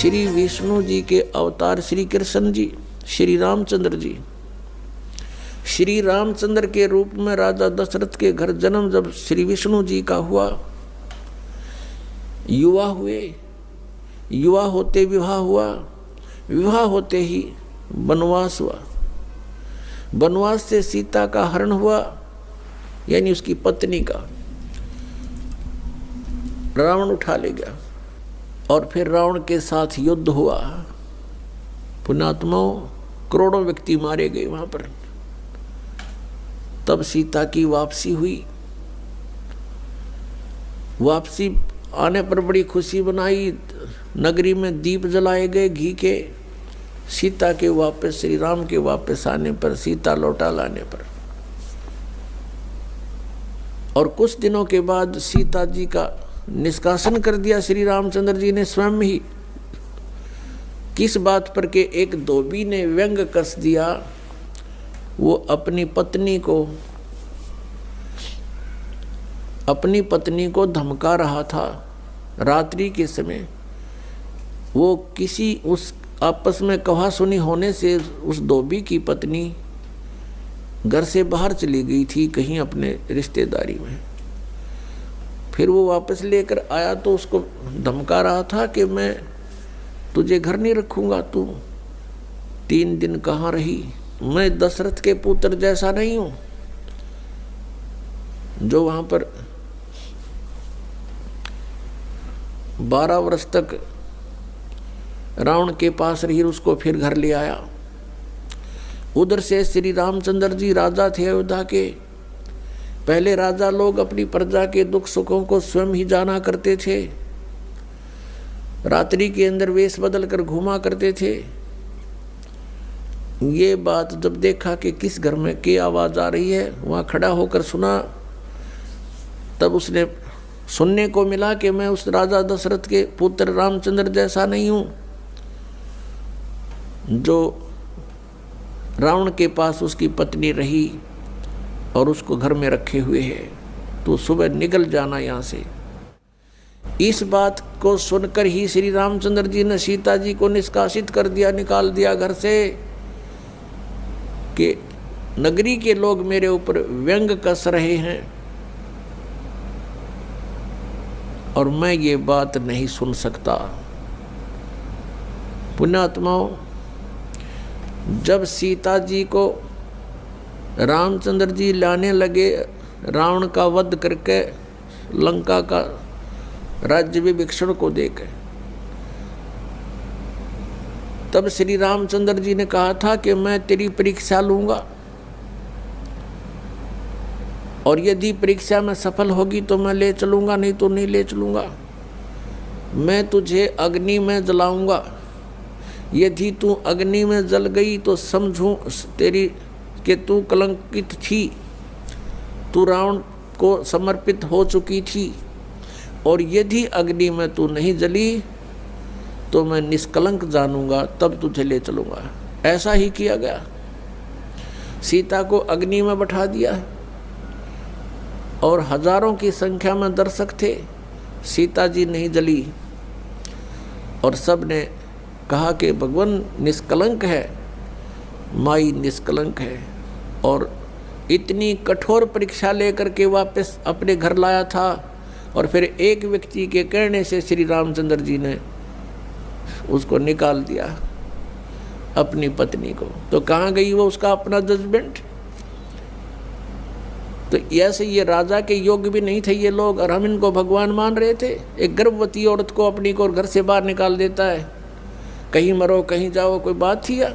श्री विष्णु जी के अवतार श्री कृष्ण जी, श्री रामचंद्र जी, श्री रामचंद्र के रूप में राजा दशरथ के घर जन्म जब श्री विष्णु जी का हुआ, युवा हुए, युवा होते विवाह हुआ, विवाह होते ही वनवास हुआ, वनवास से सीता का हरण हुआ, यानी उसकी पत्नी का रावण उठा ले गया, और फिर रावण के साथ युद्ध हुआ। पुण्यात्माओं, करोड़ों व्यक्ति मारे गए वहां पर। तब सीता की वापसी हुई। वापसी आने पर बड़ी खुशी बनाई, नगरी में दीप जलाए गए घी के। सीता के वापस, श्री राम के वापस आने पर, सीता लौटा लाने पर, और कुछ दिनों के बाद सीता जी का निष्कासन कर दिया श्री रामचंद्र जी ने स्वयं ही। किस बात पर के एक धोबी ने व्यंग कस दिया, वो अपनी पत्नी को धमका रहा था रात्रि के समय। वो किसी उस आपस में कहा सुनी होने से उस धोबी की पत्नी घर से बाहर चली गई थी कहीं अपने रिश्तेदारी में। फिर वो वापस लेकर आया तो उसको धमका रहा था कि मैं तुझे घर नहीं रखूंगा, तू 3 दिन कहाँ रही, मैं दशरथ के पुत्र जैसा नहीं हूं जो वहां पर 12 वर्ष तक रावण के पास रही, उसको फिर घर ले आया। उधर से श्री रामचंद्र जी राजा थे अयोध्या के। पहले राजा लोग अपनी प्रजा के दुख सुखों को स्वयं ही जाना करते थे, रात्रि के अंदर वेश बदल कर घूमा करते थे। ये बात जब देखा कि किस घर में की आवाज आ रही है, वहां खड़ा होकर सुना, तब उसने सुनने को मिला कि मैं उस राजा दशरथ के पुत्र रामचंद्र जैसा नहीं हूं जो रावण के पास उसकी पत्नी रही और उसको घर में रखे हुए है, तो सुबह निकल जाना यहाँ से। इस बात को सुनकर ही श्री रामचंद्र जी ने सीता जी को निष्कासित कर दिया, निकाल दिया घर से, कि नगरी के लोग मेरे ऊपर व्यंग कस रहे हैं और मैं ये बात नहीं सुन सकता। पुण्यात्माओं, जब सीता जी को रामचंद्र जी लाने लगे, रावण का वध करके लंका का राज्य विभीषण को देकर, तब श्री रामचंद्र जी ने कहा था कि मैं तेरी परीक्षा लूंगा और यदि परीक्षा में सफल होगी तो मैं ले चलूंगा, नहीं तो नहीं ले चलूंगा। मैं तुझे अग्नि में जलाऊंगा, यदि तू अग्नि में जल गई तो समझूं तेरी कि तू कलंकित थी, तू रावण को समर्पित हो चुकी थी, और यदि अग्नि में तू नहीं जली तो मैं निष्कलंक जानूंगा, तब तुझे ले चलूंगा। ऐसा ही किया गया। सीता को अग्नि में बैठा दिया और हजारों की संख्या में दर्शक थे। सीता जी नहीं जली और सब ने कहा कि भगवान निष्कलंक है, माई निष्कलंक है, और इतनी कठोर परीक्षा लेकर के वापस अपने घर लाया था। और फिर एक व्यक्ति के कहने से श्री रामचंद्र जी ने उसको निकाल दिया, अपनी पत्नी को। तो कहाँ गई वो उसका अपना जजमेंट? तो ऐसे ये राजा के योग्य भी नहीं थे ये लोग, और हम इनको भगवान मान रहे थे। एक गर्भवती औरत को अपनी को घर से बाहर निकाल देता है, कहीं मरो कहीं जाओ, कोई बात थी या?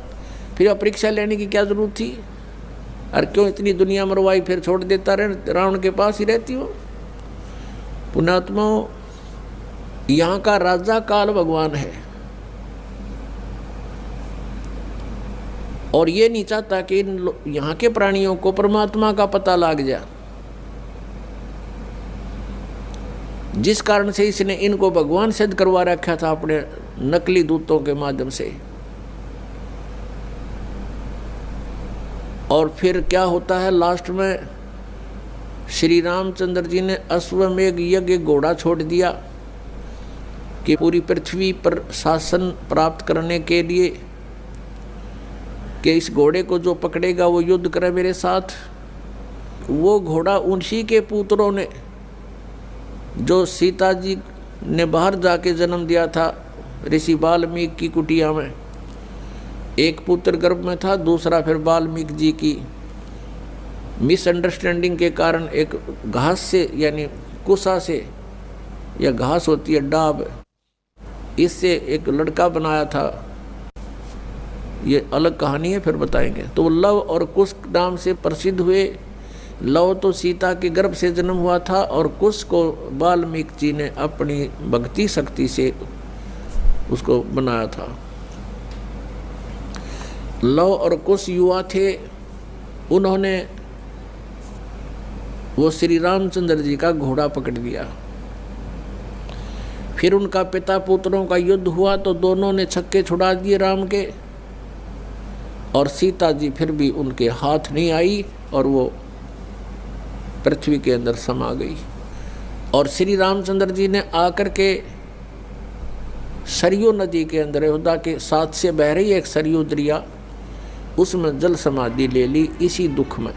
फिर परीक्षा लेने की क्या जरूरत थी? और क्यों इतनी दुनिया मरवाई, फिर छोड़ देता रहे, रावण के पास ही रहती हो। पुण्यात्माओं, यहाँ का राजा काल भगवान है और ये नहीं चाहता कि यहाँ के प्राणियों को परमात्मा का पता लग जाए, जिस कारण से इसने इनको भगवान सिद्ध करवा रखा था अपने नकली दूतों के माध्यम से। और फिर क्या होता है लास्ट में, श्री रामचंद्र जी ने अश्वमेघ यज्ञ घोड़ा छोड़ दिया कि पूरी पृथ्वी पर शासन प्राप्त करने के लिए कि इस घोड़े को जो पकड़ेगा वो युद्ध करे मेरे साथ। वो घोड़ा उन्हीं के पुत्रों ने, जो सीता जी ने बाहर जाके जन्म दिया था ऋषि वाल्मीकि की कुटिया में, एक पुत्र गर्भ में था, दूसरा फिर वाल्मीकि जी की मिसअंडरस्टैंडिंग के कारण एक घास से यानी कुसा से, या घास होती है डाब, इससे एक लड़का बनाया था। ये अलग कहानी है, फिर बताएंगे। तो लव और कुश नाम से प्रसिद्ध हुए। लव तो सीता के गर्भ से जन्म हुआ था और कुश को वाल्मीकि जी ने अपनी भक्ति शक्ति से उसको बनाया था। लव और कुश युवा थे, उन्होंने वो श्री रामचंद्र जी का घोड़ा पकड़ लिया। फिर उनका पिता पुत्रों का युद्ध हुआ तो दोनों ने छक्के छुड़ा दिए राम के, और सीता जी फिर भी उनके हाथ नहीं आई और वो पृथ्वी के अंदर समा गई। और श्री रामचंद्र जी ने आकर के सरयू नदी के अंदर, अयोध्या के साथ से बह रही एक सरयू दरिया, उसमें जल समाधि ले ली इसी दुख में।